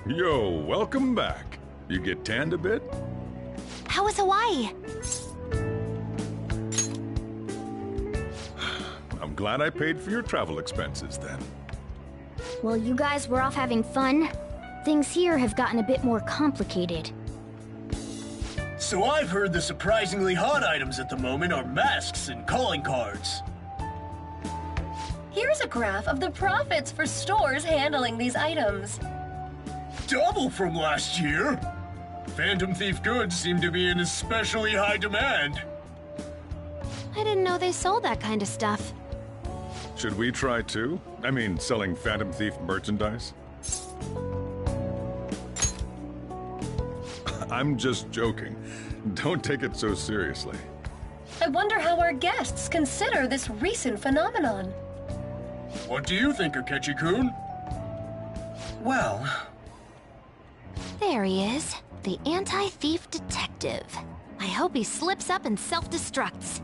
Yo, welcome back. You get tanned a bit? How was Hawaii? I'm glad I paid for your travel expenses then. Well, you guys were off having fun. Things here have gotten a bit more complicated. So I've heard the surprisingly hot items at the moment are masks and calling cards. Here's a graph of the profits for stores handling these items. Double from last year. Phantom Thief goods seem to be in especially high demand. I didn't know they sold that kind of stuff. Should we try too? I mean, selling Phantom Thief merchandise? I'm just joking. Don't take it so seriously. I wonder how our guests consider this recent phenomenon. What do you think, Akechi-kun? Well, There he is, the anti-thief detective. I hope he slips up and self-destructs.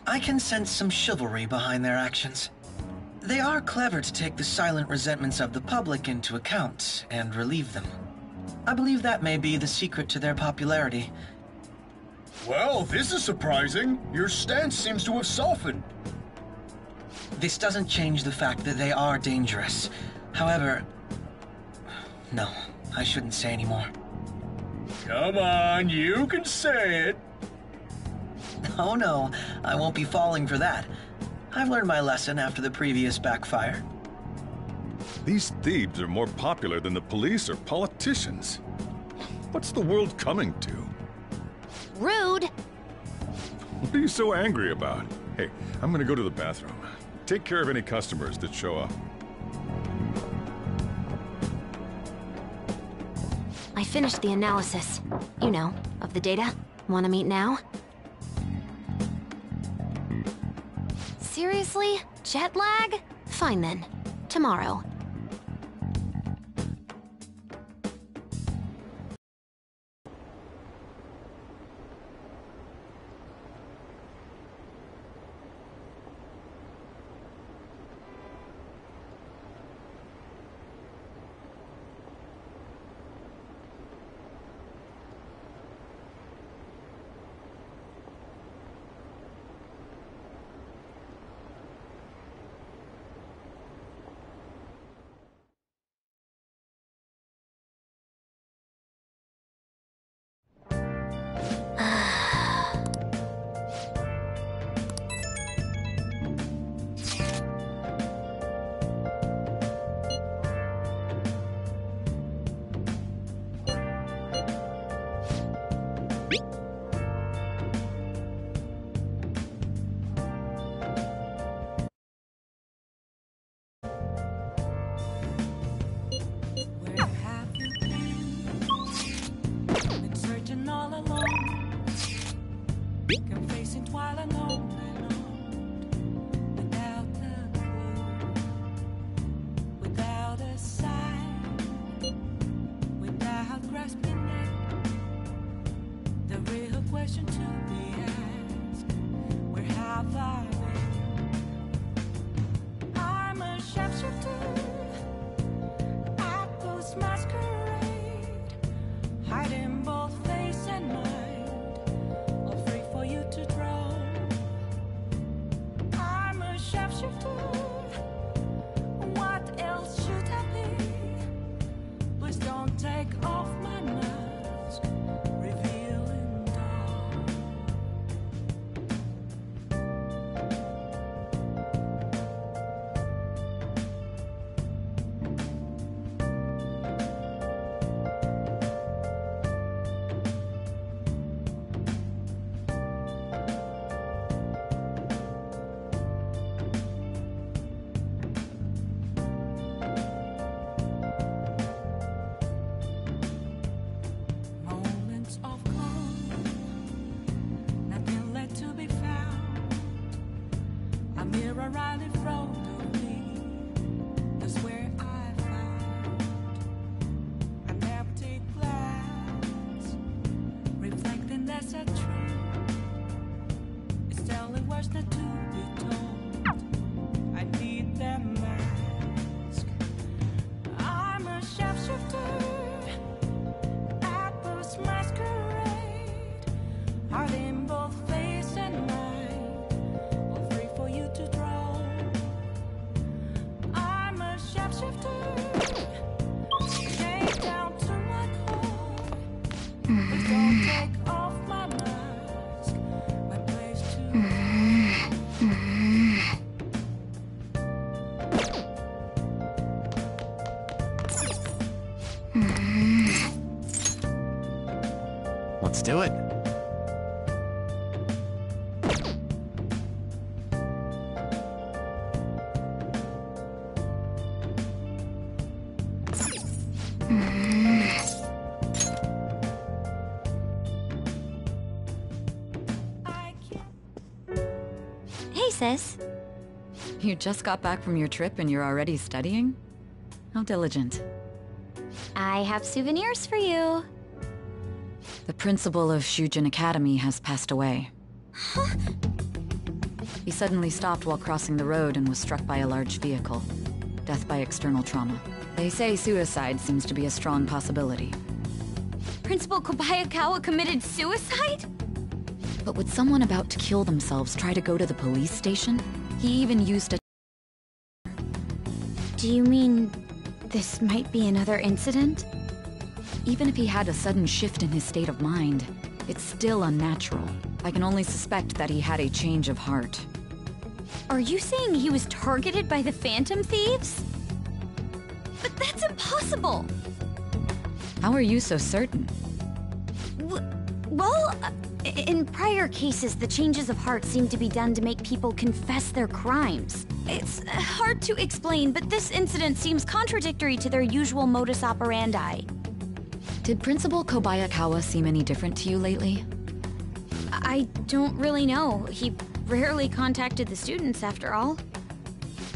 I can sense some chivalry behind their actions. They are clever to take the silent resentments of the public into account and relieve them. I believe that may be the secret to their popularity. Well, this is surprising. Your stance seems to have softened. This doesn't change the fact that they are dangerous. However, no, I shouldn't say anymore. Come on, you can say it. Oh no, I won't be falling for that. I've learned my lesson after the previous backfire. These thieves are more popular than the police or politicians. What's the world coming to? Rude! What are you so angry about? Hey, I'm gonna go to the bathroom. Take care of any customers that show up. I finished the analysis. You know, of the data. Wanna meet now? Seriously? Jet lag? Fine then. Tomorrow. Where have you been searching all alone, confessing while alone without a clue, without a sign, without grasping it. The real question to be asked: where have I been? I'm a sharpshooter. Masquerade, hiding both face and mind, all free for you to draw. I'm a sharpshooter. What else should I be? Please don't take off my mask, revealing dawn. Moments of calm, nothing left to be found. A mirror right in front of me, that's where I found an empty glass, reflecting that's a truth. It's telling words not to be told. I need that mask. I'm a sharpshooter. Please don't take off my mask. My place to Let's do it. Hey, sis. You just got back from your trip and you're already studying? How diligent. I have souvenirs for you. The principal of Shujin Academy has passed away. He suddenly stopped while crossing the road and was struck by a large vehicle. Death by external trauma. They say suicide seems to be a strong possibility. Principal Kobayakawa committed suicide? But would someone about to kill themselves try to go to the police station? He even used a... Do you mean this might be another incident? Even if he had a sudden shift in his state of mind, it's still unnatural. I can only suspect that he had a change of heart. Are you saying he was targeted by the Phantom Thieves? But that's impossible! How are you so certain? In prior cases, the changes of heart seem to be done to make people confess their crimes. It's hard to explain, but this incident seems contradictory to their usual modus operandi. Did Principal Kobayakawa seem any different to you lately? I don't really know. He rarely contacted the students, after all.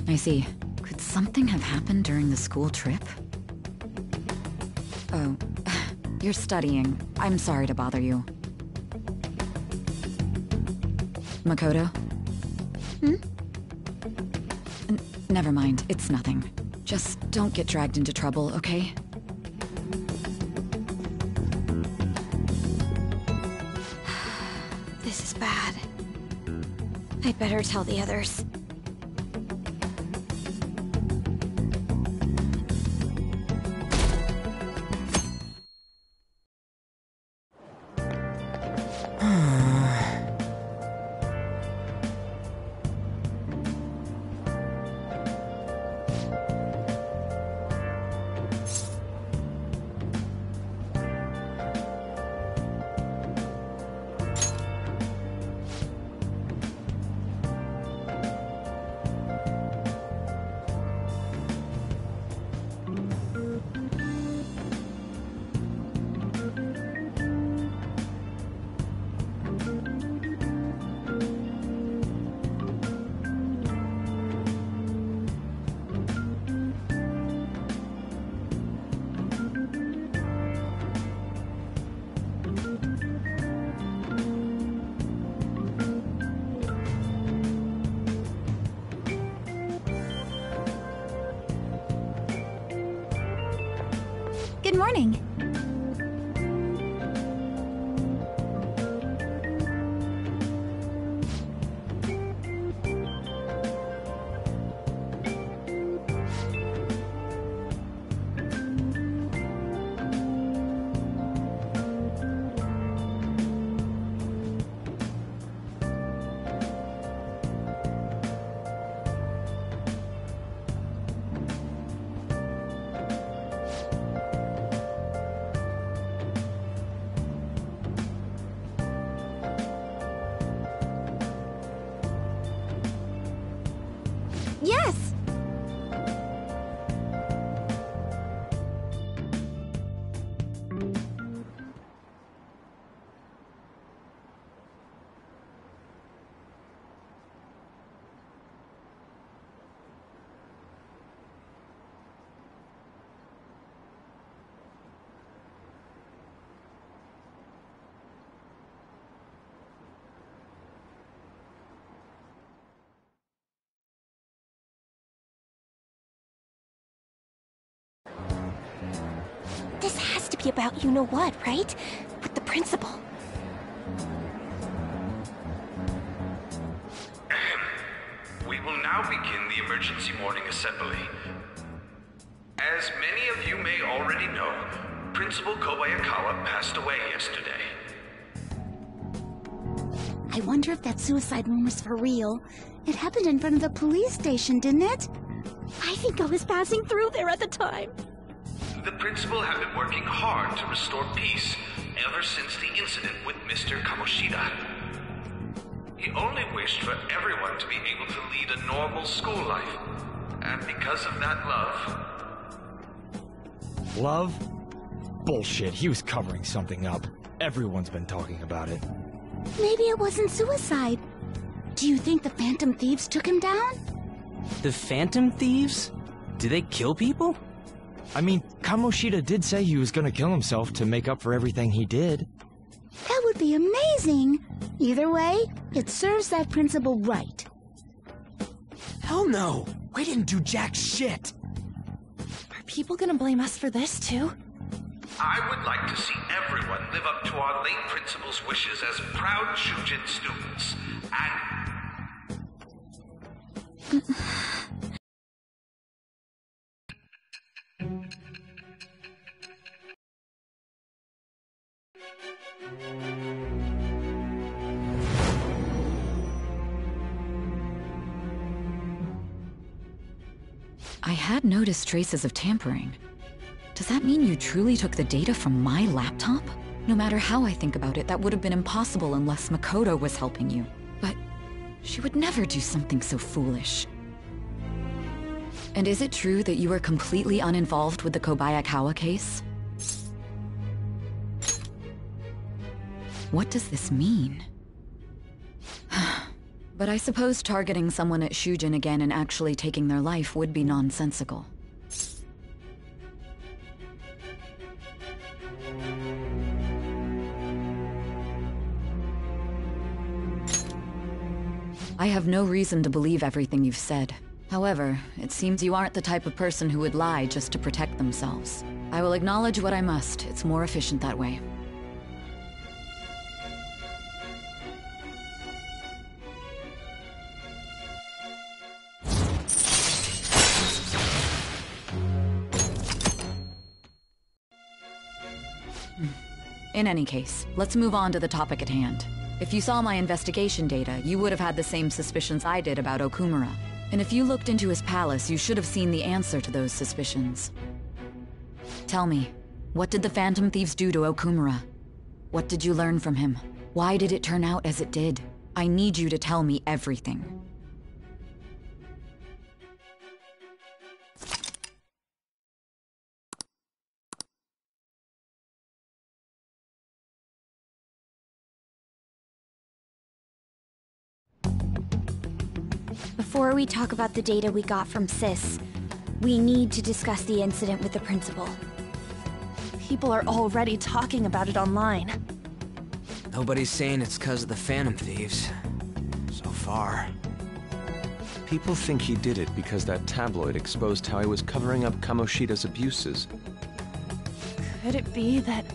I see. Could something have happened during the school trip? Oh, you're studying. I'm sorry to bother you. Makoto? Never mind, it's nothing. Just don't get dragged into trouble, okay? This is bad. I'd better tell the others. Good morning. Yes! This has to be about you-know-what, right? With the principal. We will now begin the emergency morning assembly. As many of you may already know, Principal Kobayakawa passed away yesterday. I wonder if that suicide rumor's for real. It happened in front of the police station, didn't it? I think I was passing through there at the time. The principal had been working hard to restore peace ever since the incident with Mr. Kamoshida. He only wished for everyone to be able to lead a normal school life. And because of that love... Love? Bullshit, he was covering something up. Everyone's been talking about it. Maybe it wasn't suicide. Do you think the Phantom Thieves took him down? The Phantom Thieves? Do they kill people? I mean, Kamoshida did say he was gonna kill himself to make up for everything he did. That would be amazing. Either way, it serves that principal right. Hell no! We didn't do jack shit! Are people gonna blame us for this, too? I would like to see everyone live up to our late principal's wishes as proud Shujin students, and... I had noticed traces of tampering. Does that mean you truly took the data from my laptop? No matter how I think about it, that would have been impossible unless Makoto was helping you. But she would never do something so foolish. And is it true that you were completely uninvolved with the Kobayakawa case? What does this mean? But I suppose targeting someone at Shujin again and actually taking their life would be nonsensical. I have no reason to believe everything you've said. However, it seems you aren't the type of person who would lie just to protect themselves. I will acknowledge what I must. It's more efficient that way. In any case, let's move on to the topic at hand. If you saw my investigation data, you would have had the same suspicions I did about Okumura. And if you looked into his palace, you should have seen the answer to those suspicions. Tell me, what did the Phantom Thieves do to Okumura? What did you learn from him? Why did it turn out as it did? I need you to tell me everything. Before we talk about the data we got from Sis, we need to discuss the incident with the principal. People are already talking about it online. Nobody's saying it's because of the Phantom Thieves. So far. People think he did it because that tabloid exposed how he was covering up Kamoshida's abuses. Could it be that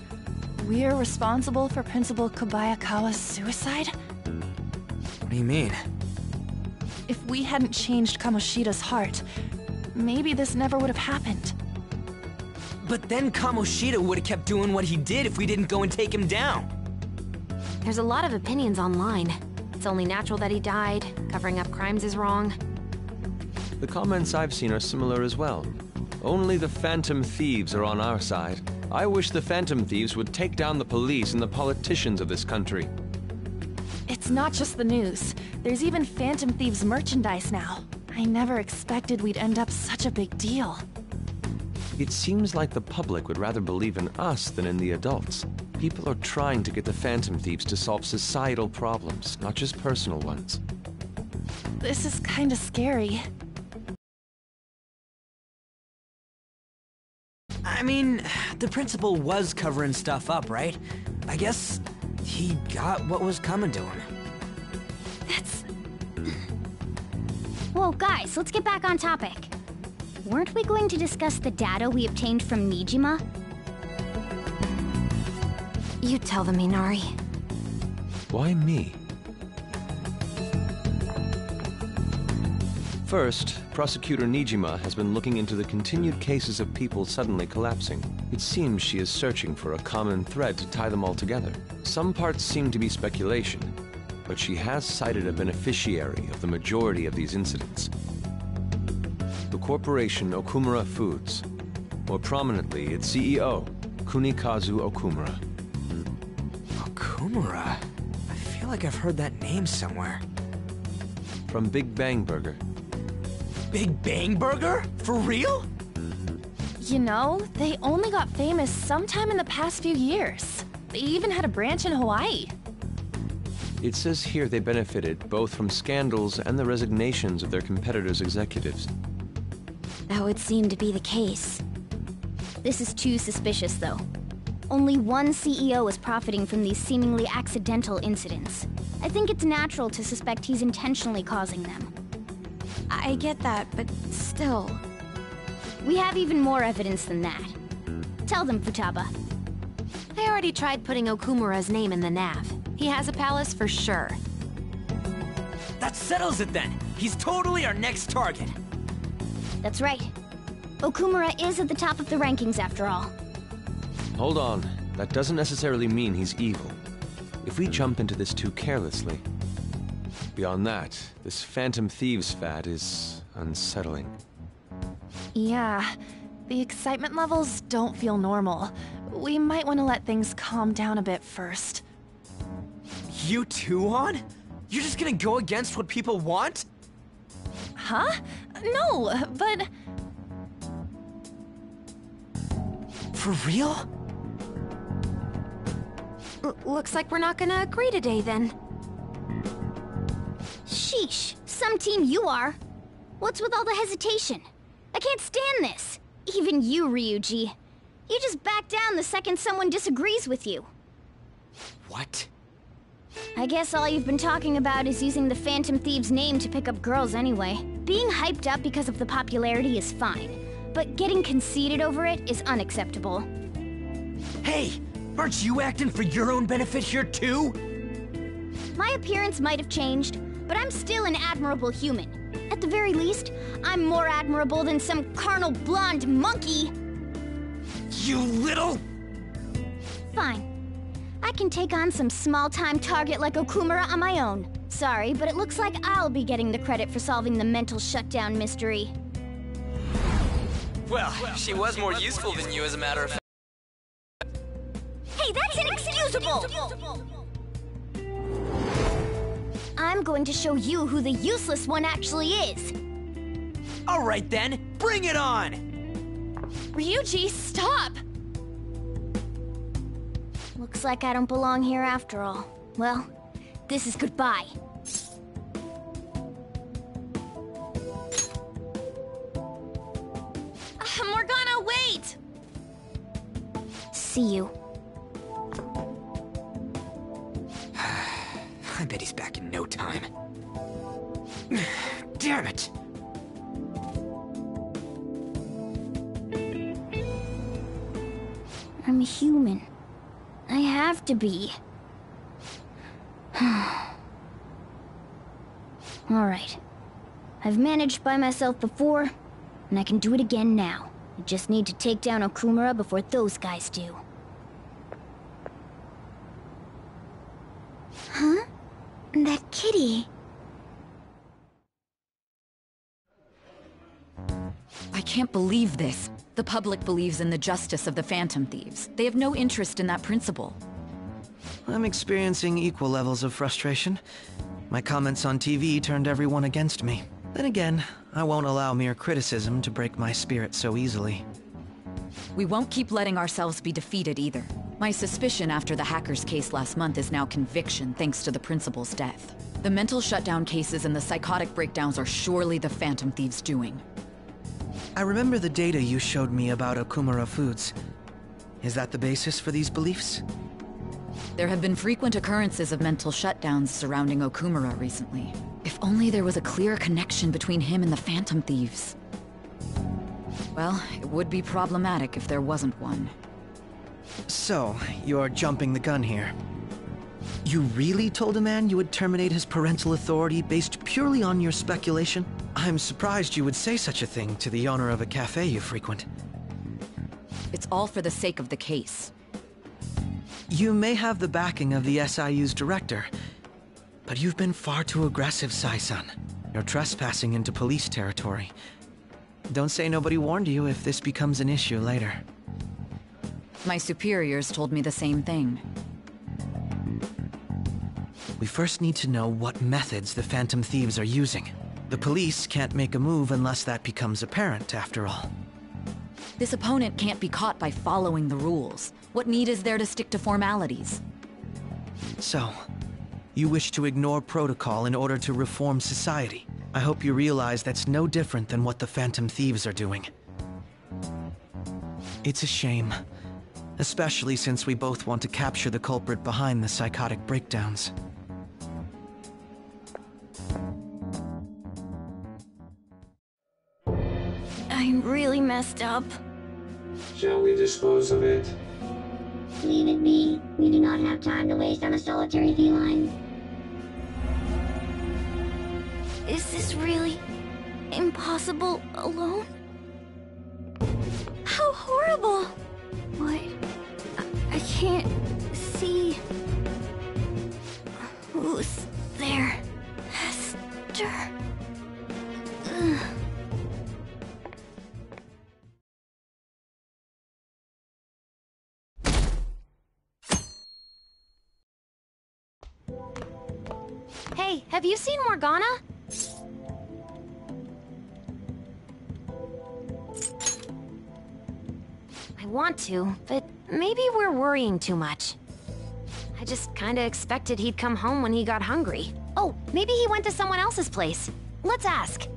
we're responsible for Principal Kobayakawa's suicide? What do you mean? If we hadn't changed Kamoshida's heart, maybe this never would have happened. But then Kamoshida would have kept doing what he did if we didn't go and take him down. There's a lot of opinions online. It's only natural that he died. Covering up crimes is wrong. The comments I've seen are similar as well. Only the Phantom Thieves are on our side. I wish the Phantom Thieves would take down the police and the politicians of this country. It's not just the news. There's even Phantom Thieves merchandise now. I never expected we'd end up such a big deal. It seems like the public would rather believe in us than in the adults. People are trying to get the Phantom Thieves to solve societal problems, not just personal ones. This is kinda scary. I mean, the principal was covering stuff up, right? I guess he got what was coming to him. Whoa, guys, let's get back on topic. Weren't we going to discuss the data we obtained from Nijima? You tell them, Minari. Why me? First, Prosecutor Nijima has been looking into the continued cases of people suddenly collapsing. It seems she is searching for a common thread to tie them all together. Some parts seem to be speculation, but she has cited a beneficiary of the majority of these incidents. The corporation Okumura Foods. More prominently, its CEO, Kunikazu Okumura. Okumura? I feel like I've heard that name somewhere. From Big Bang Burger. Big Bang Burger? For real? You know, they only got famous sometime in the past few years. They even had a branch in Hawaii. It says here they benefited both from scandals and the resignations of their competitors' executives. That would seem to be the case. This is too suspicious, though. Only one CEO is profiting from these seemingly accidental incidents. I think it's natural to suspect he's intentionally causing them. I get that, but still... We have even more evidence than that. Tell them, Futaba. I already tried putting Okumura's name in the nav. He has a palace for sure. That settles it then! He's totally our next target! That's right. Okumura is at the top of the rankings after all. Hold on. That doesn't necessarily mean he's evil. If we jump into this too carelessly... Beyond that, this Phantom Thieves fad is unsettling. Yeah, the excitement levels don't feel normal. We might want to let things calm down a bit first. You too, On? You're just gonna go against what people want? Huh? No, but... For real? Looks like we're not gonna agree today, then. Sheesh, some team you are. What's with all the hesitation? I can't stand this. Even you, Ryuji. You just back down the second someone disagrees with you. What? I guess all you've been talking about is using the Phantom Thieves' name to pick up girls anyway. Being hyped up because of the popularity is fine, but getting conceited over it is unacceptable. Hey! Aren't you acting for your own benefit here too? My appearance might have changed, but I'm still an admirable human. At the very least, I'm more admirable than some carnal blonde monkey. You little... Fine. I can take on some small-time target like Okumura on my own. Sorry, but it looks like I'll be getting the credit for solving the mental shutdown mystery. Well, she was more useful than you, as a matter of fact. Hey, that's inexcusable! I'm going to show you who the useless one actually is. Alright then, bring it on! Ryuji, stop! Looks like I don't belong here after all. Well, this is goodbye. Morgana, wait! See you. I bet he's back in no time. Damn it! I'm human. I have to be. Alright. I've managed by myself before, and I can do it again now. I just need to take down Okumura before those guys do. Huh? That kitty. I can't believe this. The public believes in the justice of the Phantom Thieves. They have no interest in that principle. I'm experiencing equal levels of frustration. My comments on TV turned everyone against me. Then again, I won't allow mere criticism to break my spirit so easily. We won't keep letting ourselves be defeated either. My suspicion after the hackers case last month is now conviction thanks to the principal's death. The mental shutdown cases and the psychotic breakdowns are surely the Phantom Thieves' doing. I remember the data you showed me about Okumura Foods. Is that the basis for these beliefs? There have been frequent occurrences of mental shutdowns surrounding Okumura recently. If only there was a clear connection between him and the Phantom Thieves. Well, it would be problematic if there wasn't one. So, you're jumping the gun here. You really told a man you would terminate his parental authority based purely on your speculation? I'm surprised you would say such a thing to the owner of a cafe you frequent. It's all for the sake of the case. You may have the backing of the SIU's director, but you've been far too aggressive, Sai-san. You're trespassing into police territory. Don't say nobody warned you if this becomes an issue later. My superiors told me the same thing. We first need to know what methods the Phantom Thieves are using. The police can't make a move unless that becomes apparent, after all. This opponent can't be caught by following the rules. What need is there to stick to formalities? So, you wish to ignore protocol in order to reform society. I hope you realize that's no different than what the Phantom Thieves are doing. It's a shame, especially since we both want to capture the culprit behind the psychotic breakdowns. I'm really messed up. Shall we dispose of it? Leave it be. We do not have time to waste on a solitary feline. Is this really impossible alone? How horrible! What? I can't see. Who's there? Hester. Ugh. Hey, have you seen Morgana? I want to, but maybe we're worrying too much. I just kinda expected he'd come home when he got hungry. Oh, maybe he went to someone else's place. Let's ask.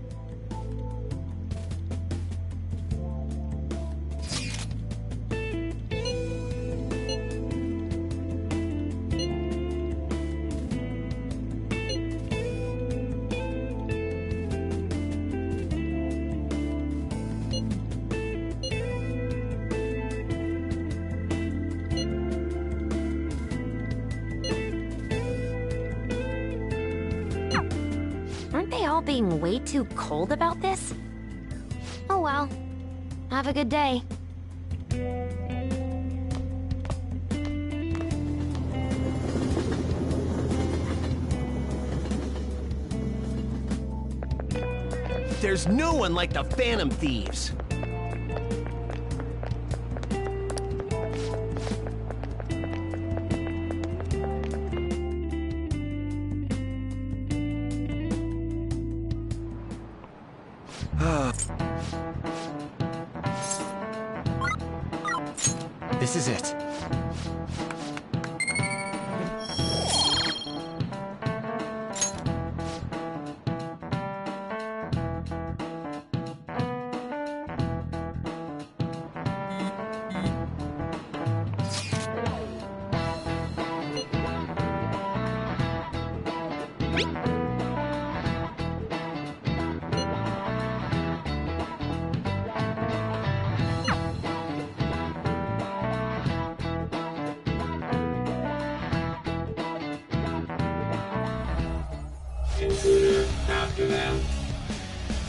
Aren't they all being way too cold about this? Oh well. Have a good day. There's no one like the Phantom Thieves. This is it. Intruder, after them.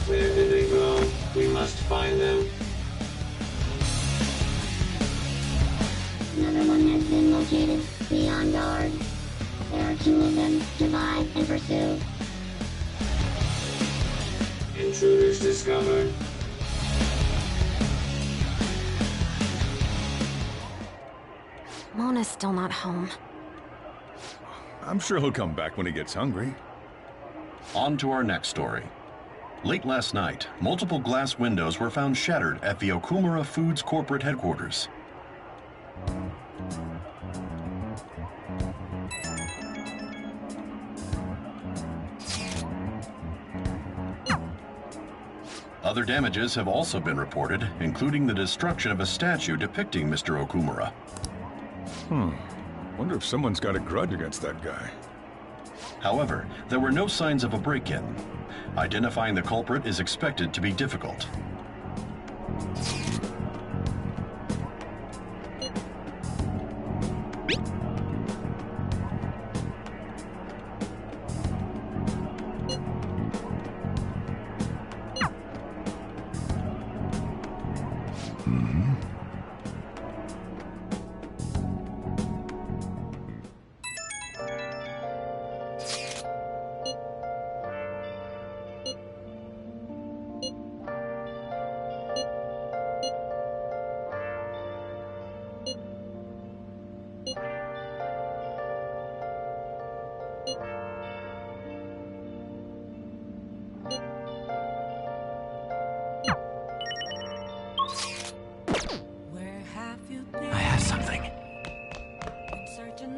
Where did they go? We must find them. Another one has been located. Be on guard. There are 2 of them. Survive and pursue. Intruders discovered. Mona's still not home. I'm sure he'll come back when he gets hungry. On to our next story. Late last night, multiple glass windows were found shattered at the Okumura Foods corporate headquarters. Other damages have also been reported, including the destruction of a statue depicting Mr. Okumura. Wonder if someone's got a grudge against that guy. However, there were no signs of a break-in. Identifying the culprit is expected to be difficult.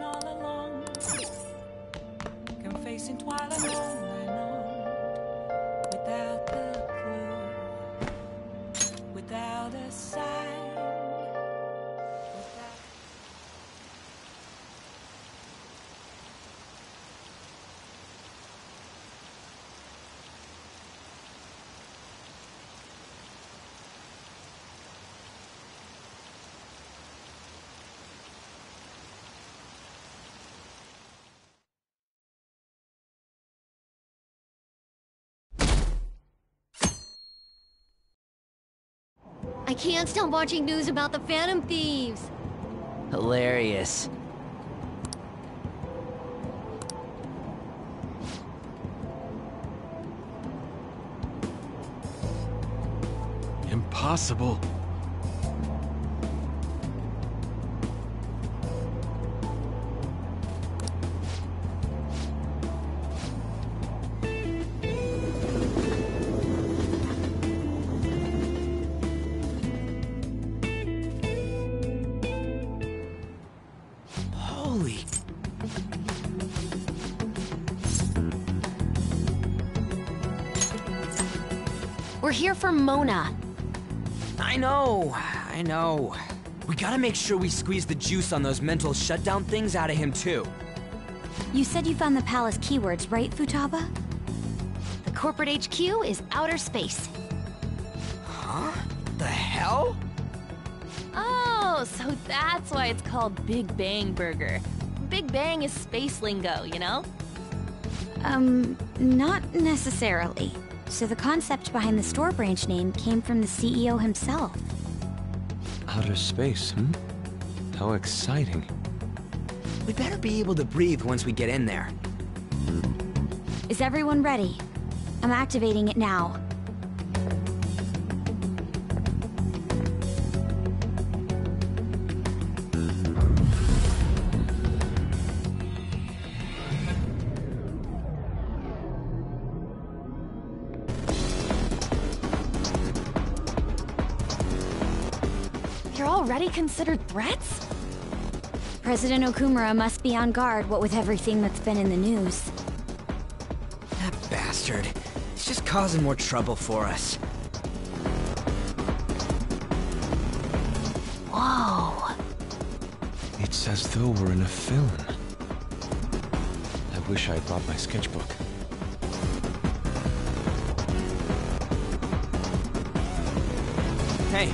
been all alone, confessing twilight alone and on, without the clue, without a sign. I can't stop watching news about the Phantom Thieves. Hilarious. Impossible. Holy. We're here for Mona. I know. We gotta make sure we squeeze the juice on those mental shutdown things out of him, too. You said you found the palace keywords, right, Futaba? The corporate HQ is outer space. Huh? The hell? Oh, so that's why it's called Big Bang Burger. Big Bang is space lingo, you know? Not necessarily. So the concept behind the store branch name came from the CEO himself. Outer space, How exciting. We better be able to breathe once we get in there. Is everyone ready? I'm activating it now. You're already considered threats? President Okumura must be on guard, what with everything that's been in the news. That bastard. It's just causing more trouble for us. Whoa. It's as though we're in a film. I wish I had brought my sketchbook. Hey.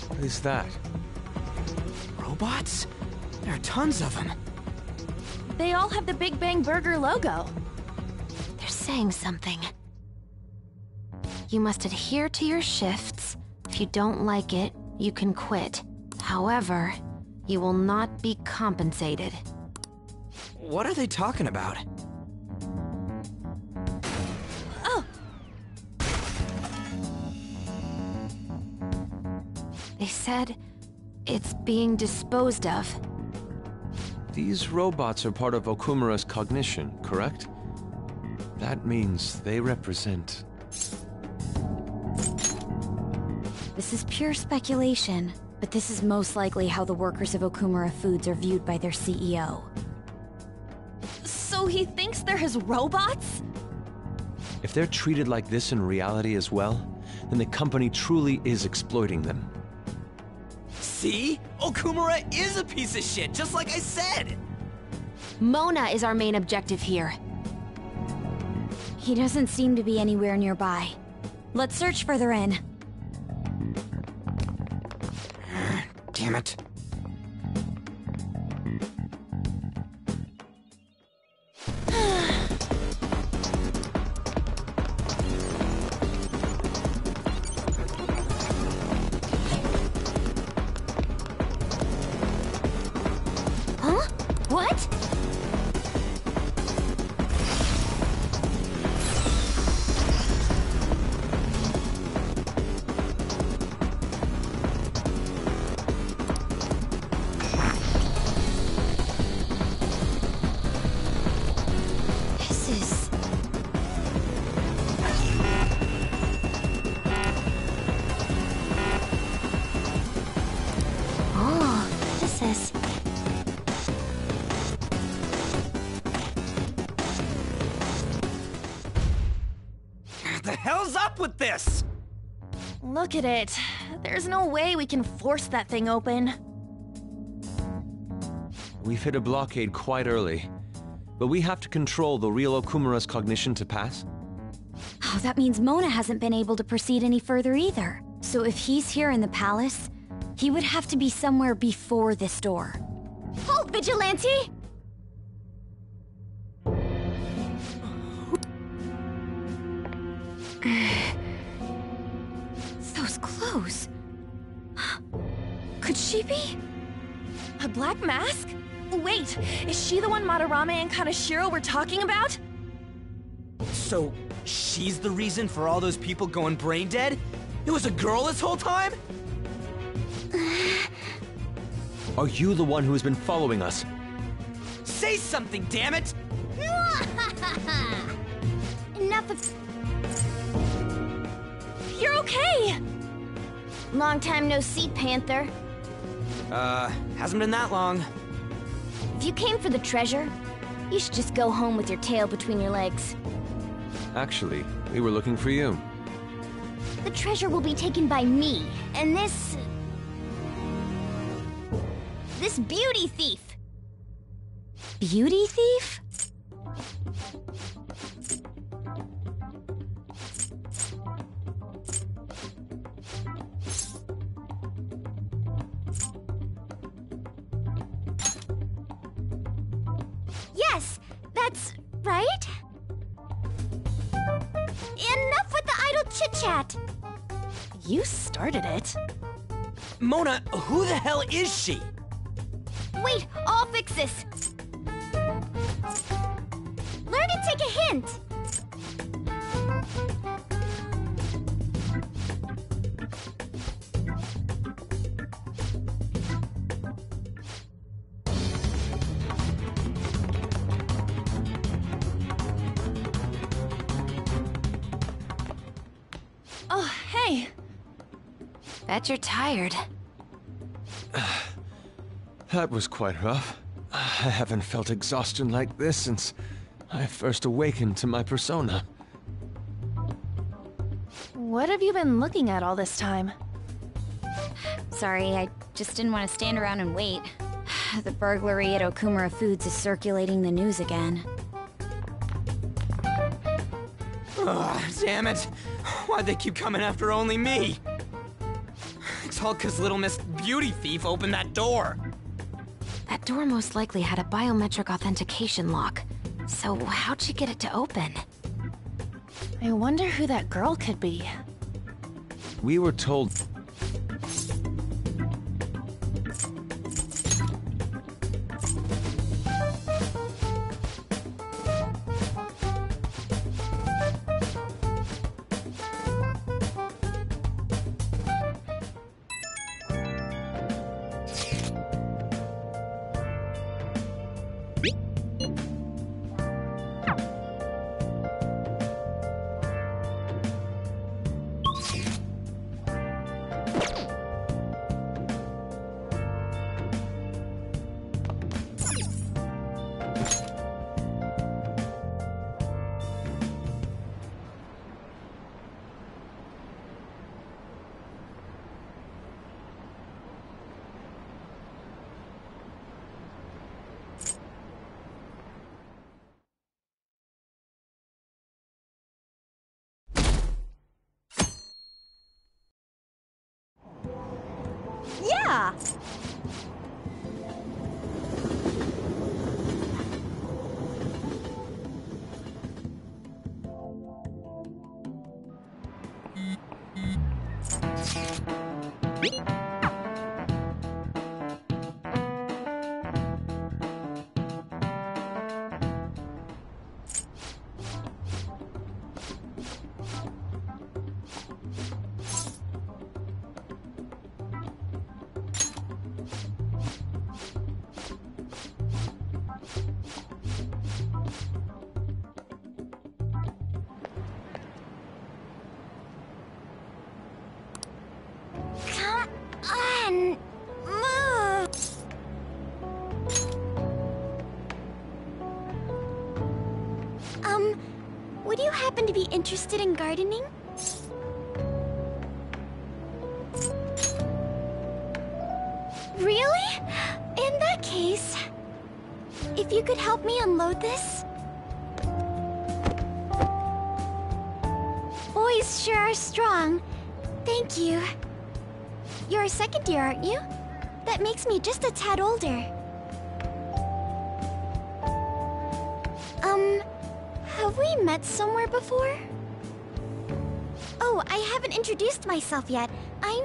What is that? Robots? There are tons of them. They all have the Big Bang Burger logo. They're saying something. You must adhere to your shifts. If you don't like it, you can quit. However, you will not be compensated. What are they talking about? Oh! They said it's being disposed of. These robots are part of Okumura's cognition, correct? That means they represent... This is pure speculation, but this is most likely how the workers of Okumura Foods are viewed by their CEO. So he thinks they're his robots? If they're treated like this in reality as well, then the company truly is exploiting them. See? Okumura is a piece of shit, just like I said! Mona is our main objective here. He doesn't seem to be anywhere nearby. Let's search further in. Damn it. Huh? What? This is... Oh, this is... The hell's up with this? Look at it. There's no way we can force that thing open. We've hit a blockade quite early, but we have to control the real Okumura's cognition to pass. Oh, that means Mona hasn't been able to proceed any further either. So if he's here in the palace, he would have to be somewhere before this door. Halt, Vigilante! Those clothes... Could she be? A black mask? Wait, is she the one Madarame and Kaneshiro were talking about? So, she's the reason for all those people going brain dead? It was a girl this whole time? Are you the one who has been following us? Say something, damn it! Enough of... You're okay! Long time no see, Panther. Hasn't been that long. If you came for the treasure, you should just go home with your tail between your legs. Actually, we were looking for you. The treasure will be taken by me, and this beauty thief. Beauty thief? Yes, that's right. Enough with the idle chit-chat. You started it. Mona, who the hell is she? Wait, I'll fix this. Learn to take a hint. Oh, hey. Bet you're tired. That was quite rough. I haven't felt exhaustion like this since I first awakened to my persona. What have you been looking at all this time? Sorry, I just didn't want to stand around and wait. The burglary at Okumura Foods is circulating the news again. Ugh, damn it! Why'd they keep coming after only me? It's all 'cause Little Miss Beauty Thief opened that door. That door most likely had a biometric authentication lock. So how'd she get it to open? I wonder who that girl could be. We were told... Yeah! would you happen to be interested in gardening? Really? In that case, if you could help me unload this? Boys sure are strong. Thank you. You're a second year, aren't you? That makes me just a tad older. Have we met somewhere before? Oh, I haven't introduced myself yet. I'm...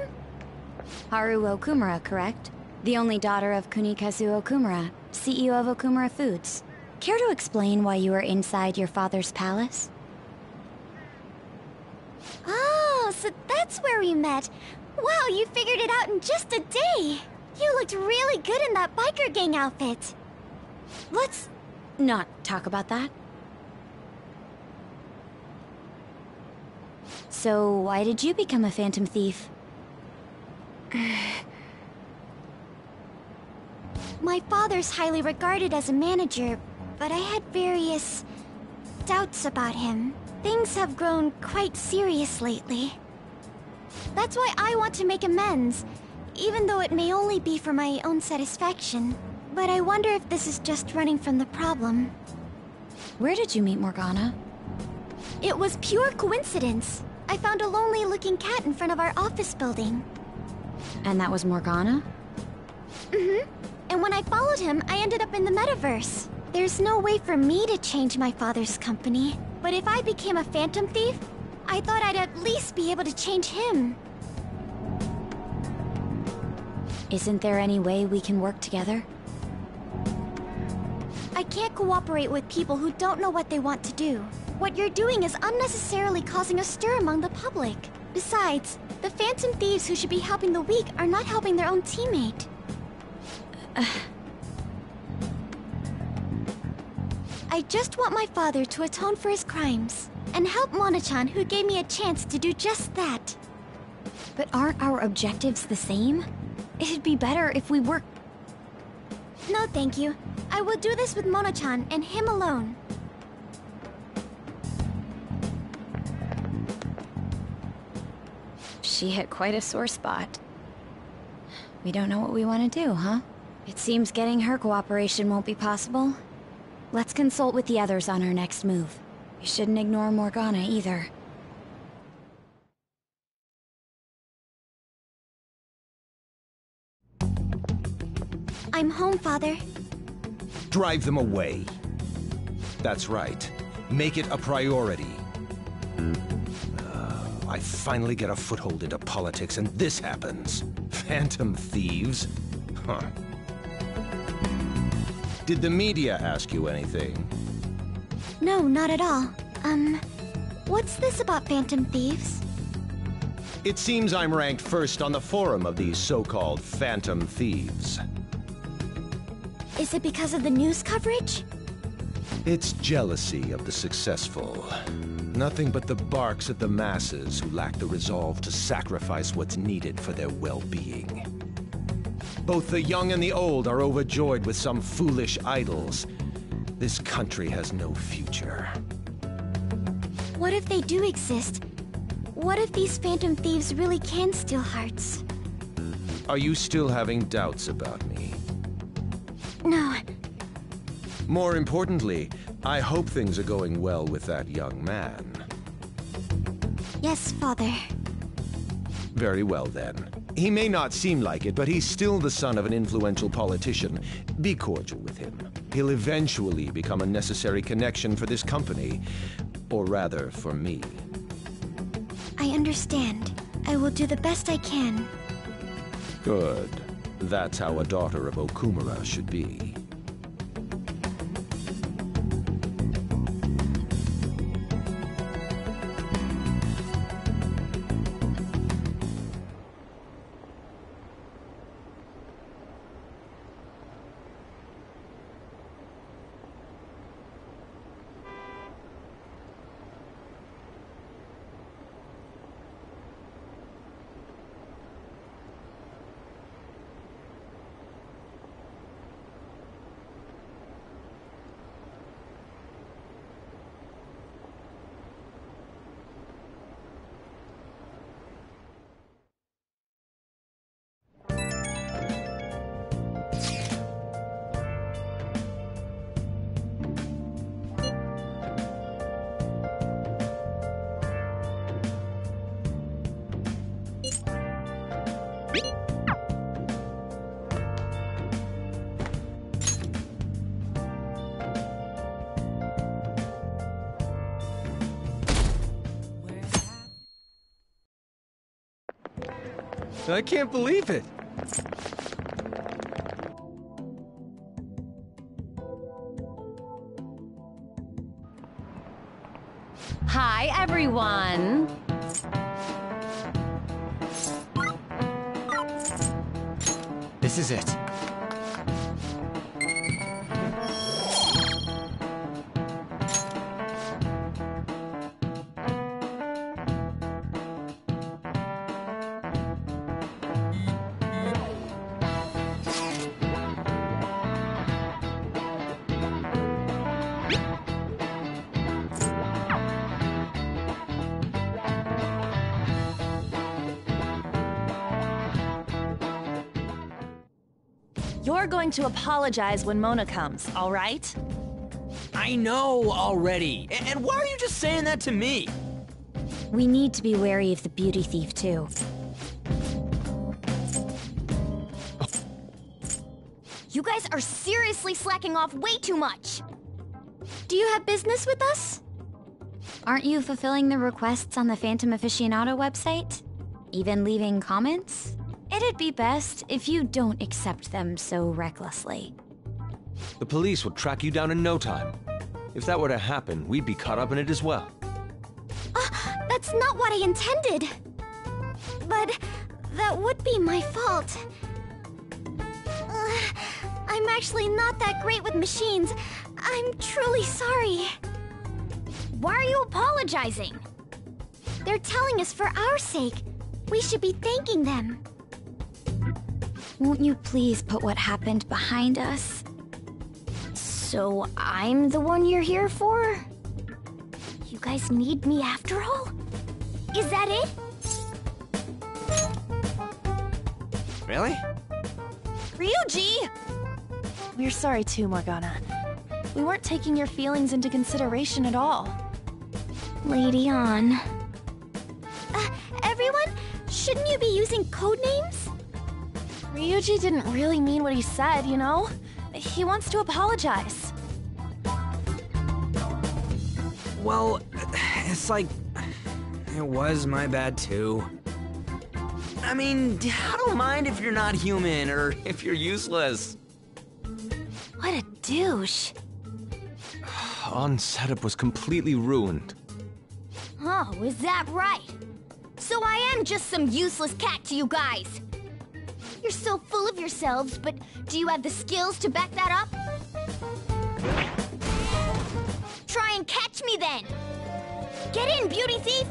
Haru Okumura, correct? The only daughter of Kunikazu Okumura, CEO of Okumura Foods. Care to explain why you were inside your father's palace? Oh, so that's where we met. Wow, you figured it out in just a day. You looked really good in that biker gang outfit. Let's not talk about that. So, why did you become a phantom thief? My father's highly regarded as a manager, but I had various doubts about him. Things have grown quite serious lately. That's why I want to make amends, even though it may only be for my own satisfaction. But I wonder if this is just running from the problem. Where did you meet Morgana? It was pure coincidence. I found a lonely-looking cat in front of our office building. And that was Morgana? Mm-hmm. And when I followed him, I ended up in the metaverse. There's no way for me to change my father's company. But if I became a phantom thief, I thought I'd at least be able to change him. Isn't there any way we can work together? I can't cooperate with people who don't know what they want to do. What you're doing is unnecessarily causing a stir among the public. Besides, the phantom thieves who should be helping the weak are not helping their own teammate. I just want my father to atone for his crimes, and help Mona-chan, who gave me a chance to do just that. But aren't our objectives the same? It'd be better if we work... No, thank you. I will do this with Mona-chan and him alone. She hit quite a sore spot. We don't know what we want to do, huh? It seems getting her cooperation won't be possible. Let's consult with the others on our next move. We shouldn't ignore Morgana either. I'm home, Father. Drive them away. That's right. Make it a priority. I finally get a foothold into politics, and this happens. Phantom thieves? Huh. Did the media ask you anything? No, not at all. What's this about phantom thieves? It seems I'm ranked first on the forum of these so-called phantom thieves. Is it because of the news coverage? It's jealousy of the successful. Nothing but the barks at the masses who lack the resolve to sacrifice what's needed for their well-being. Both the young and the old are overjoyed with some foolish idols. This country has no future. What if they do exist? What if these phantom thieves really can steal hearts? Are you still having doubts about me? No. More importantly, I hope things are going well with that young man. Yes, Father. Very well, then. He may not seem like it, but he's still the son of an influential politician. Be cordial with him. He'll eventually become a necessary connection for this company. Or rather, for me. I understand. I will do the best I can. Good. That's how a daughter of Okumura should be. I can't believe it. Hi, everyone. This is it. You're going to apologize when Mona comes, all right? I know already. And why are you just saying that to me? We need to be wary of the beauty thief, too. You guys are seriously slacking off way too much. Do you have business with us? Aren't you fulfilling the requests on the Phantom Aficionado website? Even leaving comments? It'd be best if you don't accept them so recklessly. The police would track you down in no time. If that were to happen, we'd be caught up in it as well. That's not what I intended. But that would be my fault. I'm actually not that great with machines. I'm truly sorry. Why are you apologizing? They're telling us for our sake. We should be thanking them. Won't you please put what happened behind us? So I'm the one you're here for? You guys need me after all? Is that it? Really? Ryuji! We're sorry too, Morgana. We weren't taking your feelings into consideration at all. Lady On. Everyone, shouldn't you be using code names? Ryuji didn't really mean what he said, you know? He wants to apologize. Well, it's like... it was my bad too. I mean, I don't mind if you're not human or if you're useless. What a douche. On setup was completely ruined. Oh, is that right? So I am just some useless cat to you guys. You're so full of yourselves, but do you have the skills to back that up? Try and catch me then! Get in, beauty thief!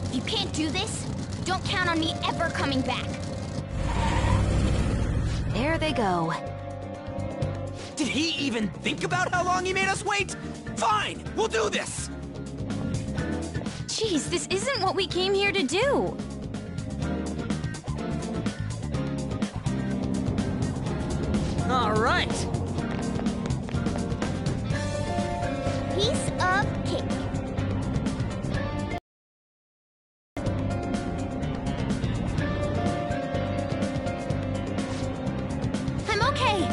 If you can't do this, don't count on me ever coming back. There they go. Did he even think about how long he made us wait? Fine, we'll do this! Jeez, this isn't what we came here to do. All right. Piece of cake. I'm okay.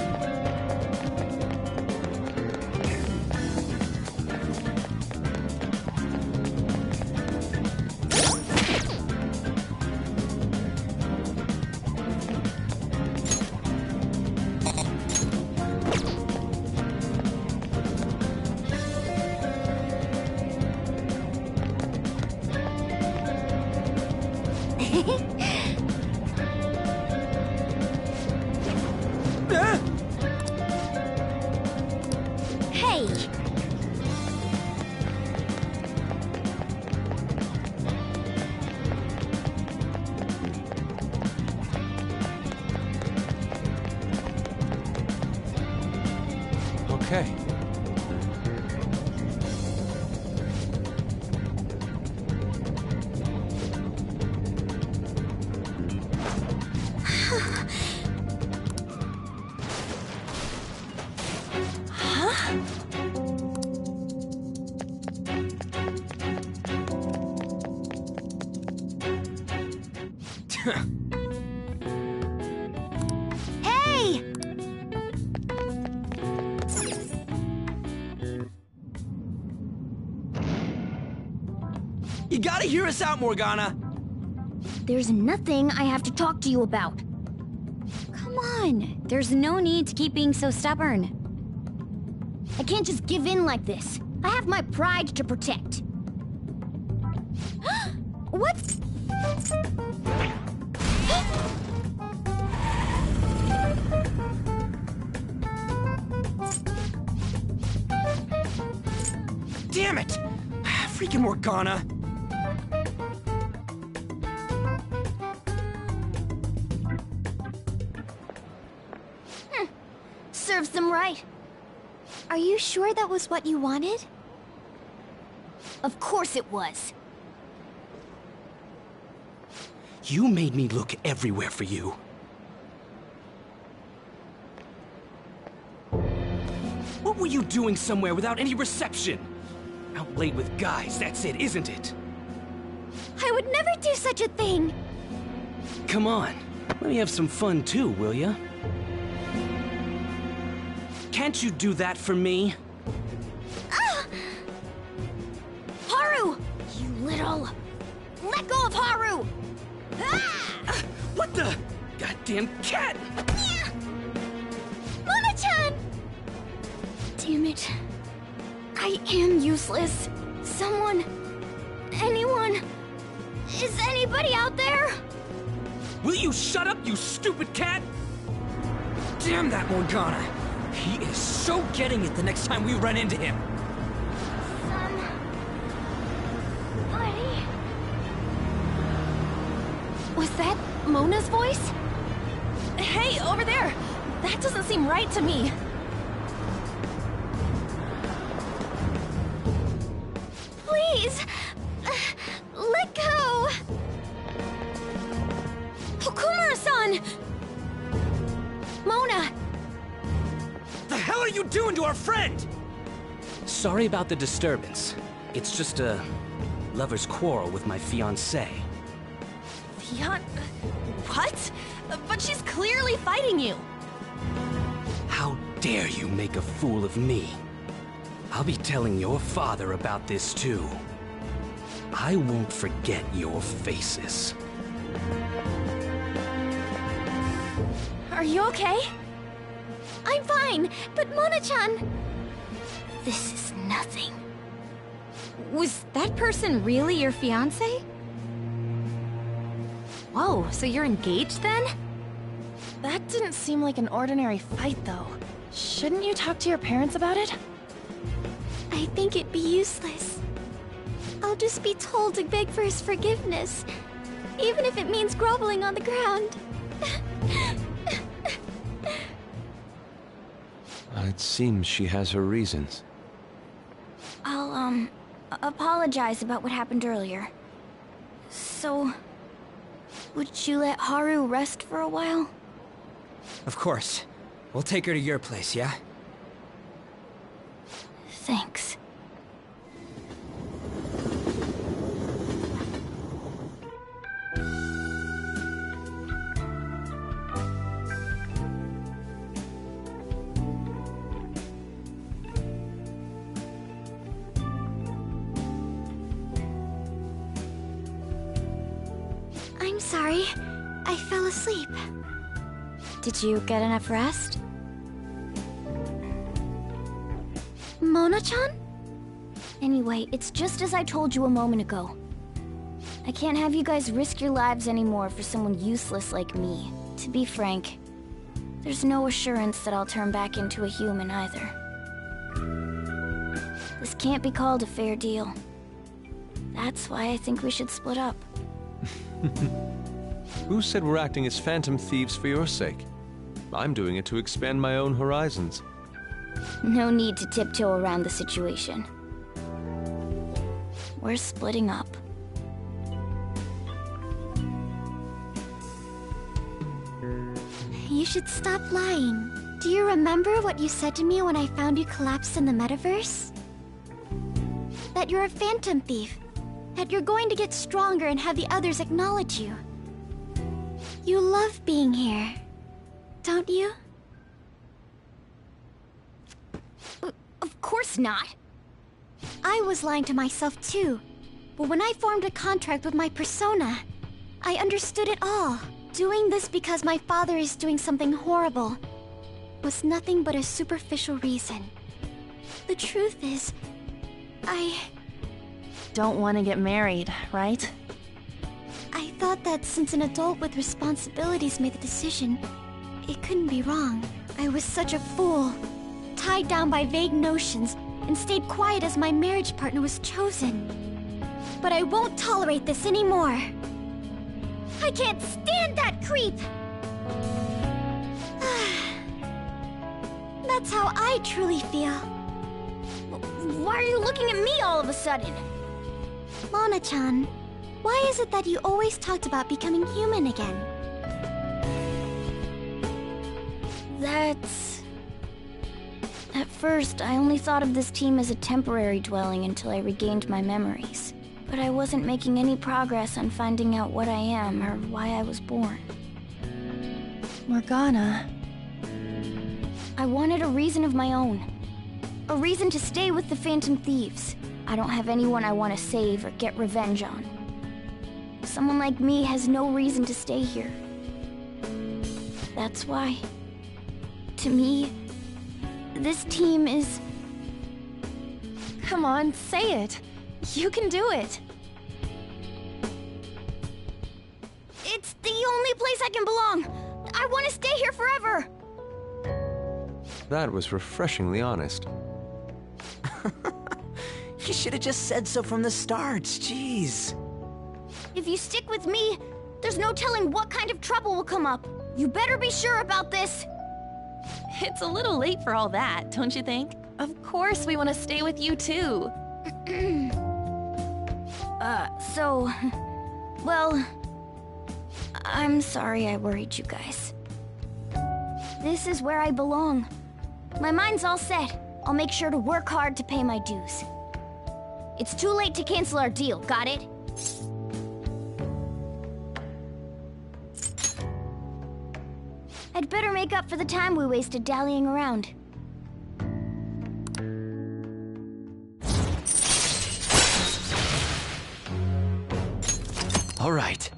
Hey! Okay. Hey! You You gotta hear us out, Morgana! There's nothing I have to talk to you about. Come on, there's no need to keep being so stubborn. I can't just give in like this. I have my pride to protect. What? Damn it! Freaking Morgana! Serves them right. Are you sure that was what you wanted? Of course it was. You made me look everywhere for you. What were you doing somewhere without any reception? Out late with guys, that's it, isn't it? I would never do such a thing! Come on, let me have some fun too, will ya? Can't you do that for me? Ah! Haru! You little... Let go of Haru! Ah! What the... goddamn cat! Mona-chan! Damn it. I am useless. Someone... anyone... Is anybody out there? Will you shut up, you stupid cat? Damn that Morgana! He is so getting it the next time we run into him. Buddy. Was that Mona's voice? Hey, over there! That doesn't seem right to me. Please! Let go! Okumura-san! Mona! The hell are you doing to our friend? Sorry about the disturbance. It's just a lover's quarrel with my fiancée. What? But she's clearly fighting you. How dare you make a fool of me? I'll be telling your father about this too. I won't forget your faces. Are you okay? I'm fine, but Mona-chan... This is nothing. Was that person really your fiancé? Whoa, so you're engaged then? That didn't seem like an ordinary fight, though. Shouldn't you talk to your parents about it? I think it'd be useless. I'll just be told to beg for his forgiveness, even if it means groveling on the ground. It seems she has her reasons. I'll, apologize about what happened earlier. So... would you let Haru rest for a while? Of course. We'll take her to your place, yeah? Thanks. I'm sorry. I fell asleep. Did you get enough rest? Mona-chan? Anyway, it's just as I told you a moment ago. I can't have you guys risk your lives anymore for someone useless like me. To be frank, there's no assurance that I'll turn back into a human either. This can't be called a fair deal. That's why I think we should split up. Who said we're acting as phantom thieves for your sake? I'm doing it to expand my own horizons. No need to tiptoe around the situation. We're splitting up. You should stop lying. Do you remember what you said to me when I found you collapsed in the metaverse? That you're a phantom thief. That you're going to get stronger and have the others acknowledge you. You love being here, don't you? Of course not. I was lying to myself too. But when I formed a contract with my persona, I understood it all. Doing this because my father is doing something horrible was nothing but a superficial reason. The truth is, I don't want to get married, right? I thought that since an adult with responsibilities made the decision, it couldn't be wrong. I was such a fool, tied down by vague notions, and stayed quiet as my marriage partner was chosen. But I won't tolerate this anymore. I can't stand that creep! That's how I truly feel. Why are you looking at me all of a sudden? Lana-chan, why is it that you always talked about becoming human again? That's... At first, I only thought of this team as a temporary dwelling until I regained my memories. But I wasn't making any progress on finding out what I am or why I was born. Morgana... I wanted a reason of my own. A reason to stay with the Phantom Thieves. I don't have anyone I want to save or get revenge on. Someone like me has no reason to stay here. That's why, to me, this team is... Come on, say it. You can do it. It's the only place I can belong. I want to stay here forever. That was refreshingly honest. You should have just said so from the start, jeez. If you stick with me, there's no telling what kind of trouble will come up. You better be sure about this. It's a little late for all that, don't you think? Of course we want to stay with you too. Well, I'm sorry I worried you guys. This is where I belong. My mind's all set. I'll make sure to work hard to pay my dues. It's too late to cancel our deal, got it? I'd better make up for the time we wasted dallying around. All right.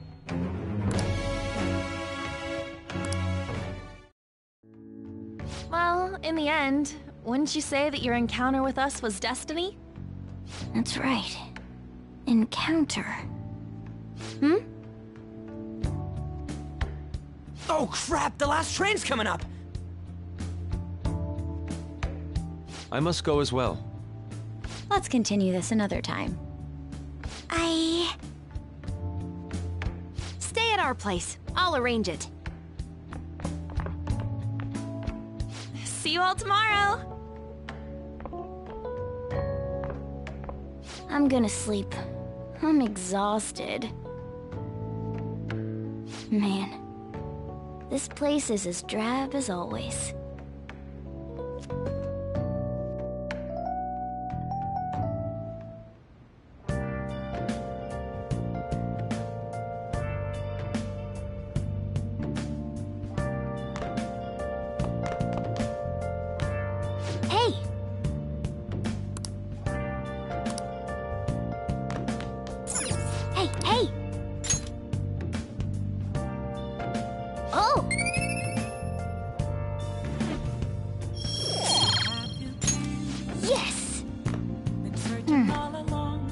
Well, in the end, wouldn't you say that your encounter with us was destiny? That's right. Encounter. Hmm? Oh crap, the last train's coming up! I must go as well. Let's continue this another time. Stay at our place. I'll arrange it. See you all tomorrow! I'm gonna sleep. I'm exhausted. Man, this place is as drab as always. Hey! Hey! Oh! Yes! Been searching all along,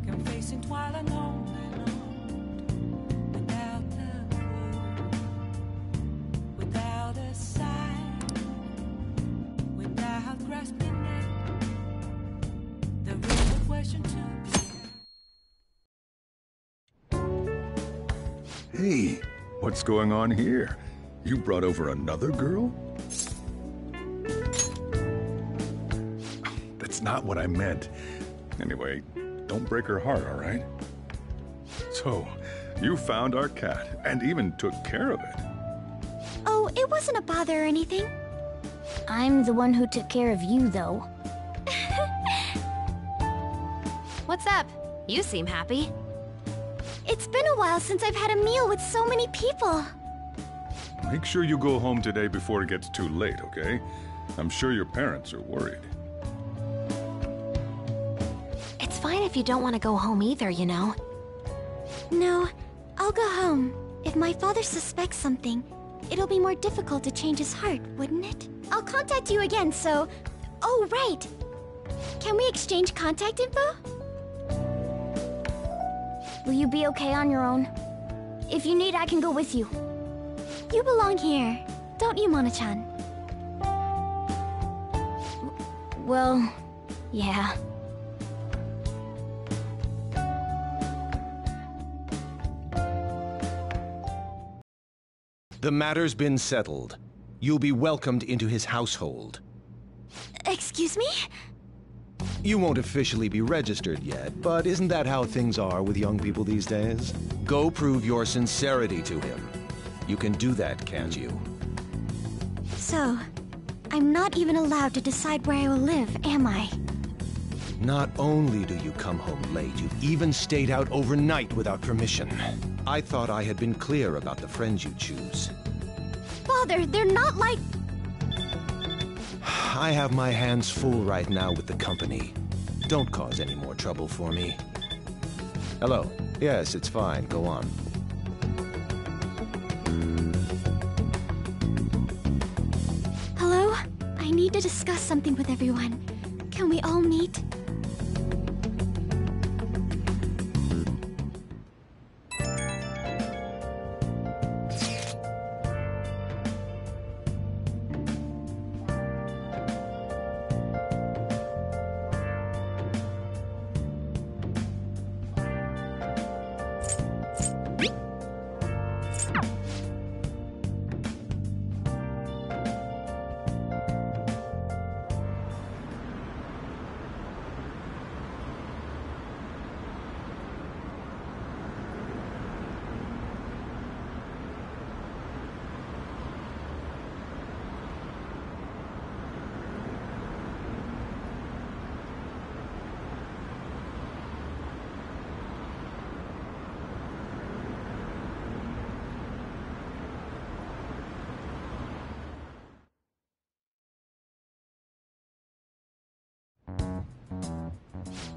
confessing while alone and on, without a clue, without a sign, without grasping it. The real question to Hey, what's going on here? You brought over another girl? That's not what I meant. Anyway, don't break her heart, all right? So, you found our cat and even took care of it. Oh, it wasn't a bother or anything. I'm the one who took care of you, though. What's up? You seem happy. It's been a while since I've had a meal with so many people. Make sure you go home today before it gets too late, okay? I'm sure your parents are worried. It's fine if if you don't want to go home either, you know. No, I'll go home. If my father suspects something, it'll be more difficult to change his heart, wouldn't it? I'll contact you again, so... Oh, right! Can we exchange contact info? Will you be okay on your own? If you need, I can go with you. You belong here, don't you, Mona-chan? Well, yeah. The matter's been settled. You'll be welcomed into his household. Excuse me? You won't officially be registered yet, but isn't that how things are with young people these days? Go prove your sincerity to him. You can do that, can't you? So, I'm not even allowed to decide where I will live, am I? Not only do you come home late, you've even stayed out overnight without permission. I thought I had been clear about the friends you choose. Father, they're not like... I have my hands full right now with the company. Don't cause any more trouble for me. Hello. Yes, it's fine. Go on. Hello? I need to discuss something with everyone. Can we all meet?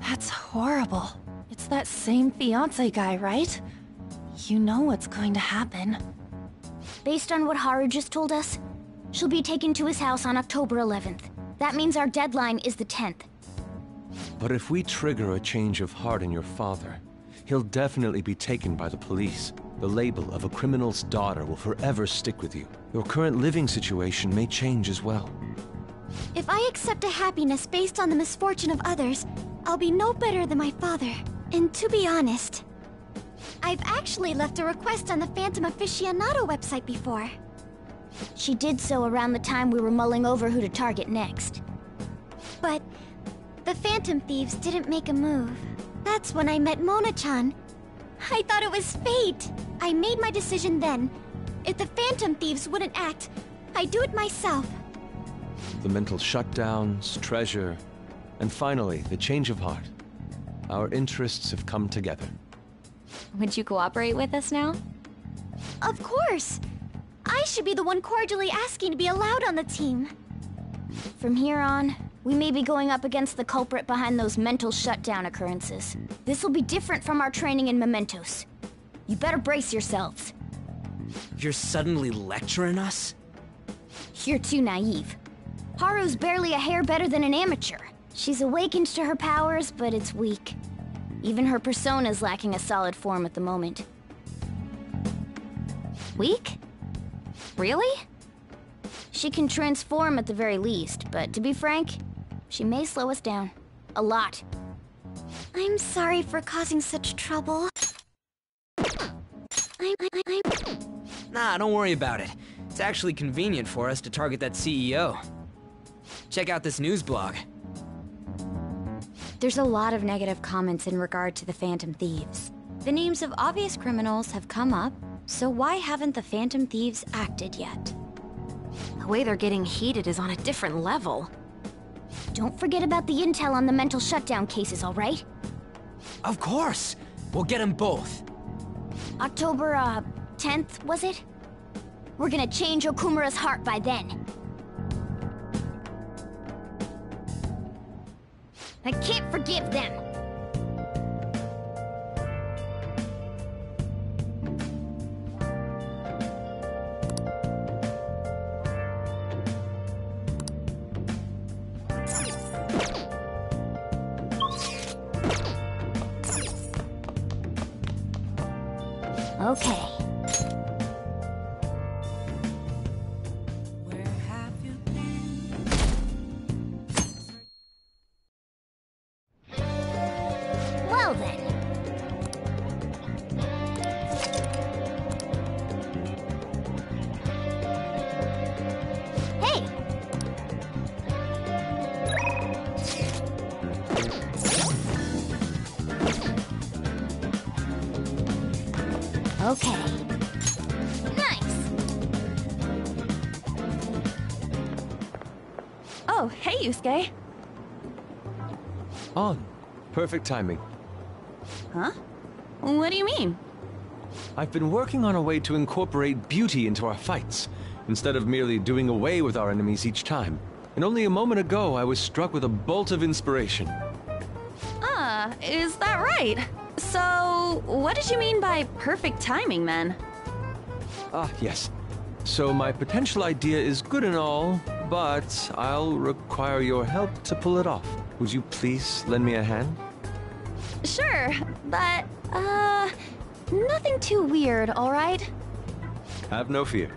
That's horrible. It's that same fiancé guy, right? You know what's going to happen. Based on what Haru just told us, she'll be taken to his house on October 11th. That means our deadline is the 10th. But if we trigger a change of heart in your father, he'll definitely be taken by the police. The label of a criminal's daughter will forever stick with you. Your current living situation may change as well. If I accept a happiness based on the misfortune of others, I'll be no better than my father. And to be honest, I've actually left a request on the Phantom Aficionado website before. She did so around the time we were mulling over who to target next. But the Phantom Thieves didn't make a move. That's when I met Mona-chan. I thought it was fate. I made my decision then. If the Phantom Thieves wouldn't act, I'd do it myself. The mental shutdowns, treasure, and finally, the change of heart. Our interests have come together. Would you cooperate with us now? Of course! I should be the one cordially asking to be allowed on the team. From here on, we may be going up against the culprit behind those mental shutdown occurrences. This will be different from our training in Mementos. You better brace yourselves. You're suddenly lecturing us? You're too naive. Haru's barely a hair better than an amateur. She's awakened to her powers, but it's weak. Even her persona's lacking a solid form at the moment. Weak? Really? She can transform at the very least, but to be frank, she may slow us down. A lot. I'm sorry for causing such trouble. Nah, don't worry about it. It's actually convenient for us to target that CEO. Check out this news blog. There's a lot of negative comments in regard to the Phantom Thieves. The names of obvious criminals have come up, so why haven't the Phantom Thieves acted yet? The way they're getting heated is on a different level. Don't forget about the intel on the mental shutdown cases, all right? Of course! We'll get them both. October, 10th, was it? We're gonna change Okumura's heart by then. I can't forgive them. Okay. Nice! Oh, hey, Yusuke. On. Perfect timing. Huh? What do you mean? I've been working on a way to incorporate beauty into our fights, instead of merely doing away with our enemies each time. And only a moment ago, I was struck with a bolt of inspiration. Ah, is that right? So, what did you mean by perfect timing, then? Ah, yes. So my potential idea is good and all, but I'll require your help to pull it off. Would you please lend me a hand? Sure, but, nothing too weird, alright? Have no fear.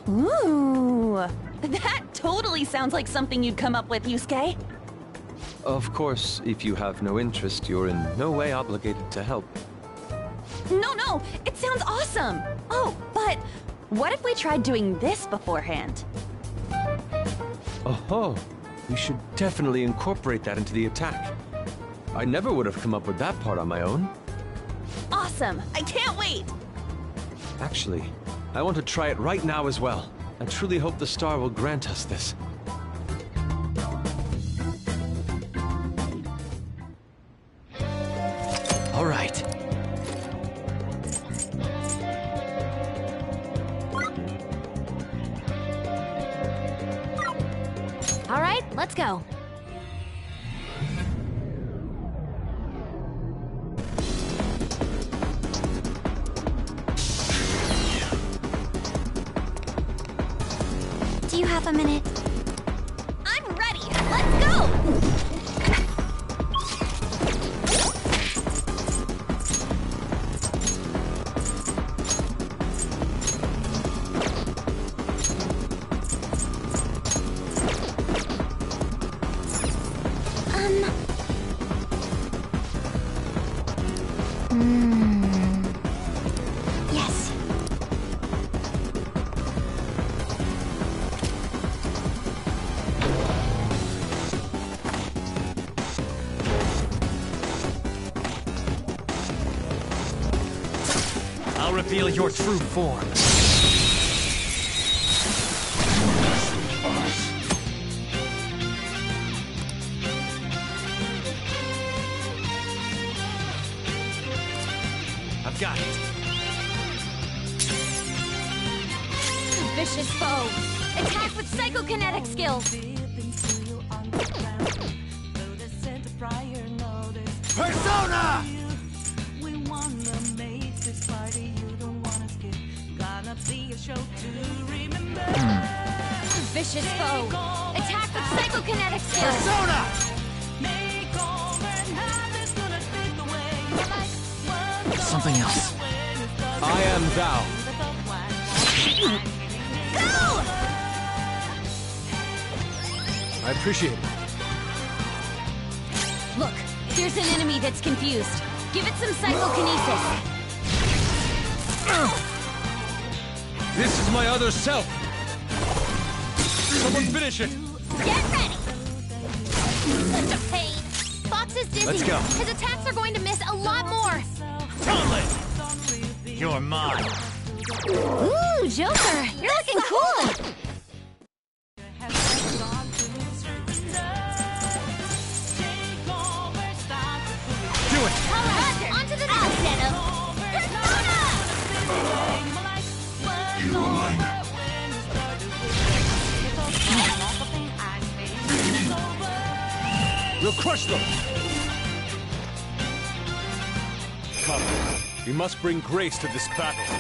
Ooh, that totally sounds like something you'd come up with, Yusuke. Of course, if you have no interest, you're in no way obligated to help. No, it sounds awesome! Oh, but what if we tried doing this beforehand? Oh, we should definitely incorporate that into the attack. I never would have come up with that part on my own. Awesome! I can't wait! Actually, I want to try it right now as well. I truly hope the star will grant us this. All right. All right, let's go. Do you have a minute? I'm ready! Let's go! Yes. I'll reveal your true form. I've got it. Vicious foe. Attack with psychokinetic skills. Persona! Vicious foe. Attack with psychokinetic skills. Persona! Something else. I am thou. Go! I appreciate it. Look, here's an enemy that's confused. Give it some psychokinesis. This is my other self. Someone finish it. Get ready! Such a pain. Fox is dizzy. Let's go. His attacks are going to miss a lot more. Totally! You're mine. Ooh, Joker, you're looking cool. Do it! All right, onto the next setup. We'll crush them. Come, we must bring grace to this battle.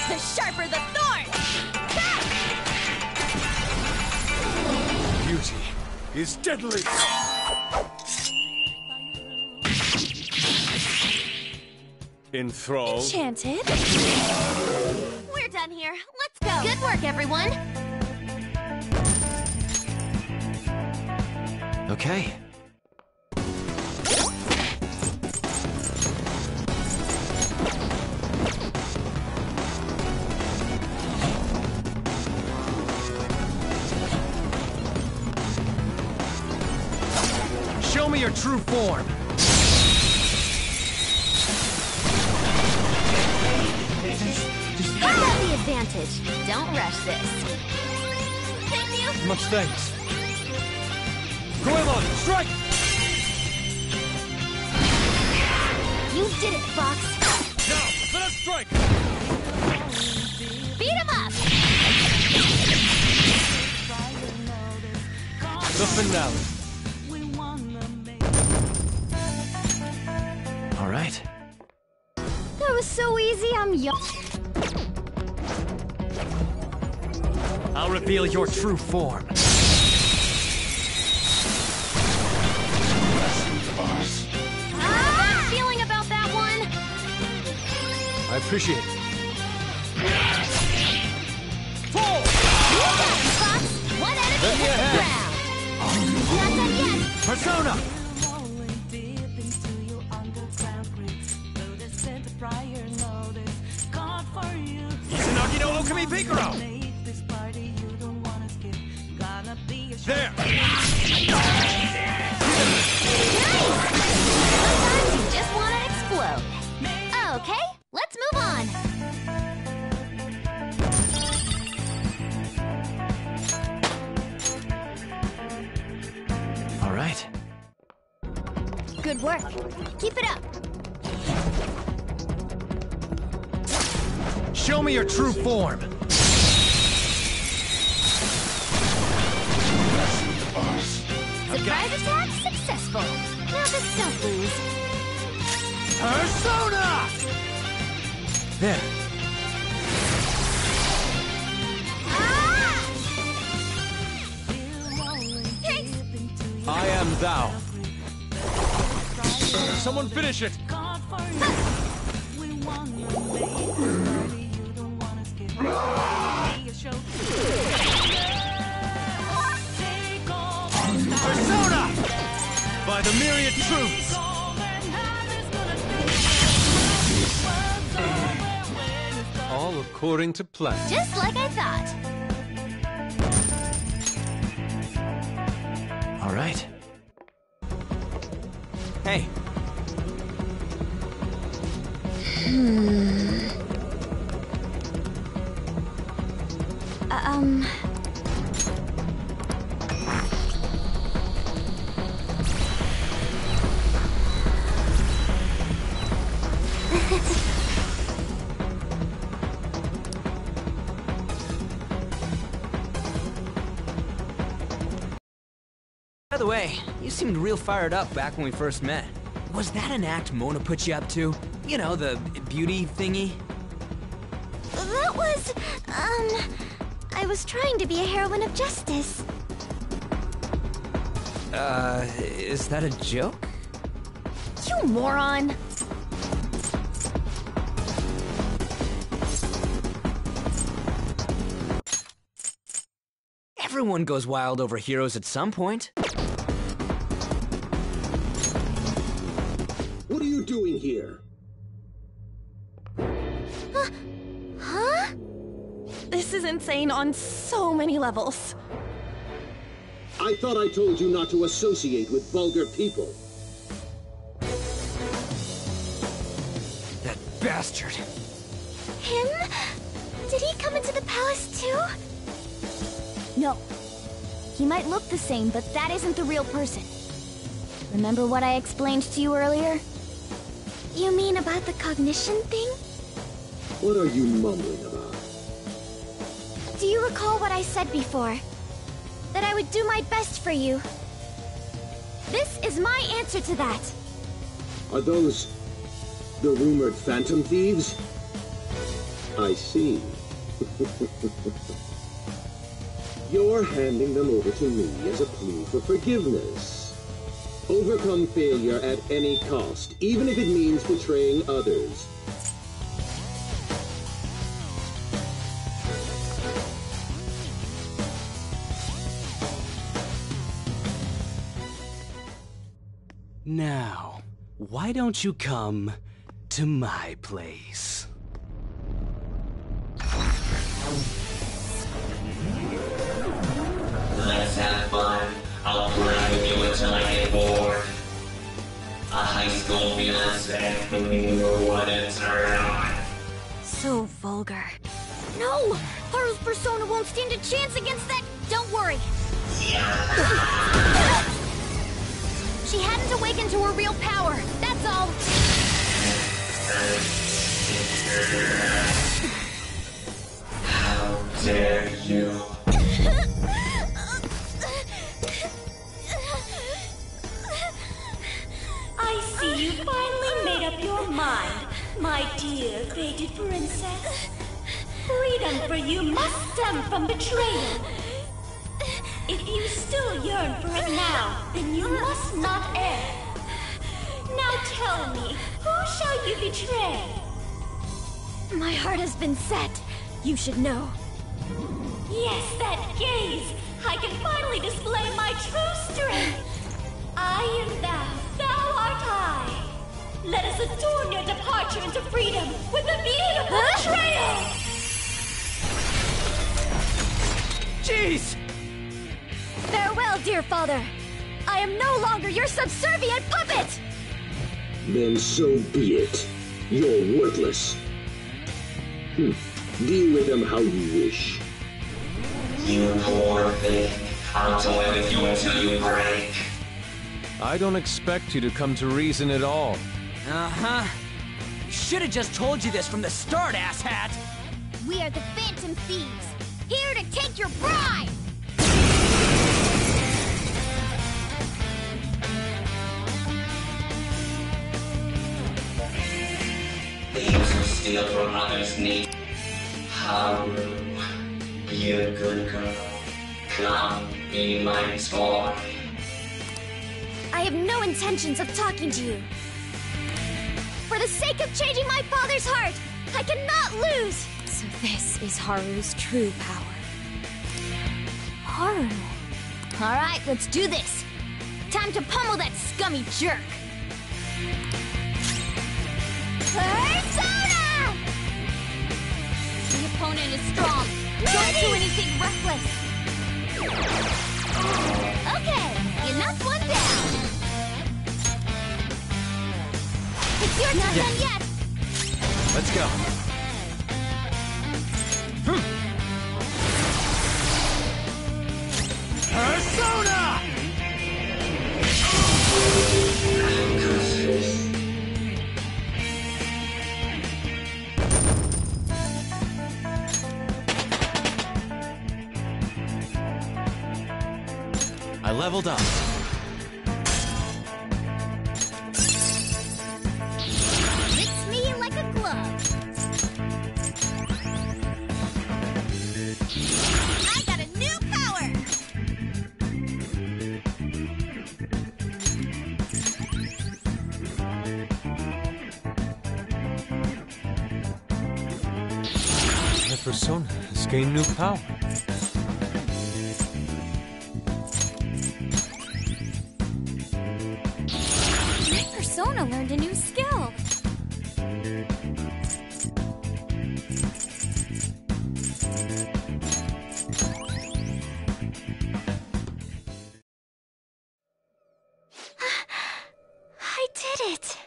The sharper the thorn! Beauty is deadly. Enthralled. Enchanted? We're done here. Let's go. Good work, everyone. Okay. Show your true form! You got the advantage. Don't rush this. Thank you! Much thanks. Goemon, strike! You did it, Fox. Now, let us strike! Beat him up! The finale. All right. That was so easy, I'm young. I'll reveal your true form. Bad feeling about that one. I appreciate it. You got it, Fox. One enemy Let me hit the ahead. ground. Not done yet. Persona! Izanagi no Okami Pikaro! There! Sometimes you just want to explode. Okay, let's move on. All right. Good work. Keep it up. Show me your true form. Surprise attack successful. Now just don't lose. Persona! There. I am thou. Someone finish it! Persona! By the myriad truths! All according to plan. Just like I thought. All right. Hey. By the way, you seemed real fired up back when we first met. Was that an act Mona put you up to? You know, the beauty thingy? That was, I was trying to be a heroine of justice. Is that a joke? You moron! Everyone goes wild over heroes at some point. What are you doing here? Huh? This is insane on so many levels. I thought I told you not to associate with vulgar people. That bastard. Him? Did he come into the palace too? No. He might look the same, but that isn't the real person. Remember what I explained to you earlier? You mean about the cognition thing? What are you mumbling about? Do you recall what I said before? That I would do my best for you. This is my answer to that. Are those the rumored phantom thieves? I see. You're handing them over to me as a plea for forgiveness. Overcome failure at any cost, even if it means betraying others. Now, why don't you come to my place? Let's have fun. I'll play with you until I get bored. high school fiancé who you wouldn't turn on. So vulgar. No! Haru's persona won't stand a chance against that. Don't worry. She hadn't awakened to her real power. That's all. How dare you? I see you finally made up your mind, my dear fated princess. Freedom for you must stem from betrayal. If you still yearn for it now, then you must not err. Now tell me, who shall you betray? My heart has been set. You should know. Yes, that gaze! I can finally display my true strength! I am thou, thou art I! Let us adorn your departure into freedom with a beautiful betrayal! Jeez! Farewell, dear father. I am no longer your subservient puppet! Then so be it. You're worthless. Deal with them how you wish. You poor thing. I'll toy with you until you break. I don't expect you to come to reason at all. Uh-huh. Should have just told you this from the start, asshat! We are the Phantom Thieves, here to take your bride! Thieves who steal from others' need. Haru, be a good girl. Come, be my toy. I have no intentions of talking to you. For the sake of changing my father's heart, I cannot lose! So this is Haru's true power. Haru. Alright, let's do this. Time to pummel that scummy jerk. Persona! The opponent is strong. Don't do anything reckless. Okay, you knocked one down. You're not done yet! Let's go. Persona! I leveled up. Fits me like a glove. I got a new power! My persona has gained new power. My persona learned a new skill. I did it!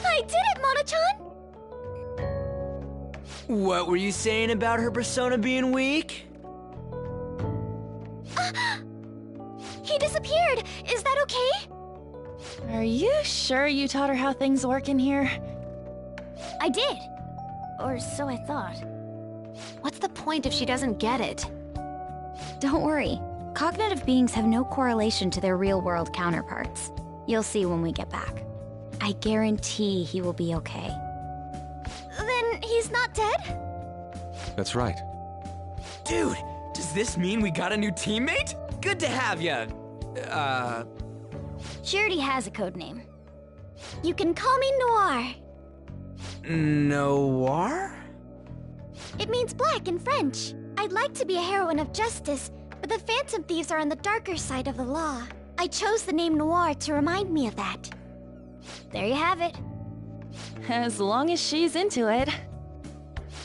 I did it, Mono-chan! What were you saying about her persona being weak? He disappeared! Is that okay? Are you sure you taught her how things work in here? I did. Or so I thought. What's the point if she doesn't get it? Don't worry. Cognitive beings have no correlation to their real-world counterparts. You'll see when we get back. I guarantee he will be okay. Then he's not dead? That's right. Dude, does this mean we got a new teammate? Good to have ya. She already has a code name. You can call me Noir. Noir? It means black in French. I'd like to be a heroine of justice, but the Phantom Thieves are on the darker side of the law. I chose the name Noir to remind me of that. There you have it. As long as she's into it.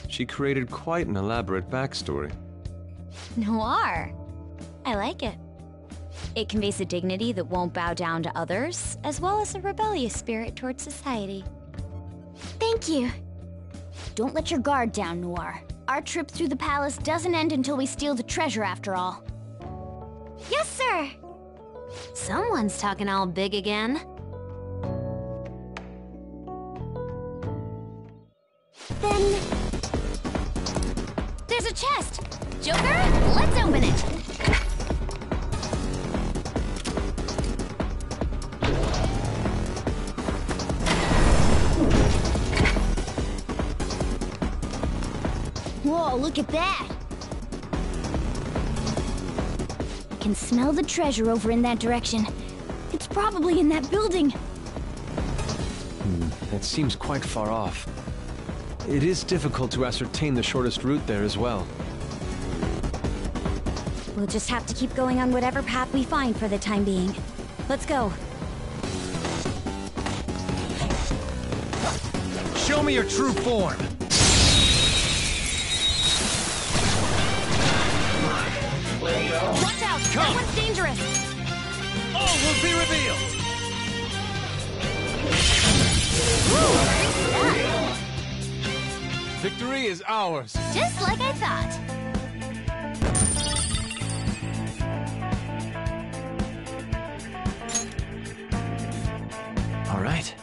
She created quite an elaborate backstory. Noir. I like it. It conveys a dignity that won't bow down to others, as well as a rebellious spirit towards society. Thank you. Don't let your guard down, Noir. Our trip through the palace doesn't end until we steal the treasure after all. Yes, sir! Someone's talking all big again. Then... There's a chest! Joker, let's open it! Whoa, look at that! I can smell the treasure over in that direction. It's probably in that building. That seems quite far off. It is difficult to ascertain the shortest route there as well. We'll just have to keep going on whatever path we find for the time being. Let's go. Show me your true form! Watch out! Come. That one's dangerous! All will be revealed! Victory is ours! Just like I thought. All right.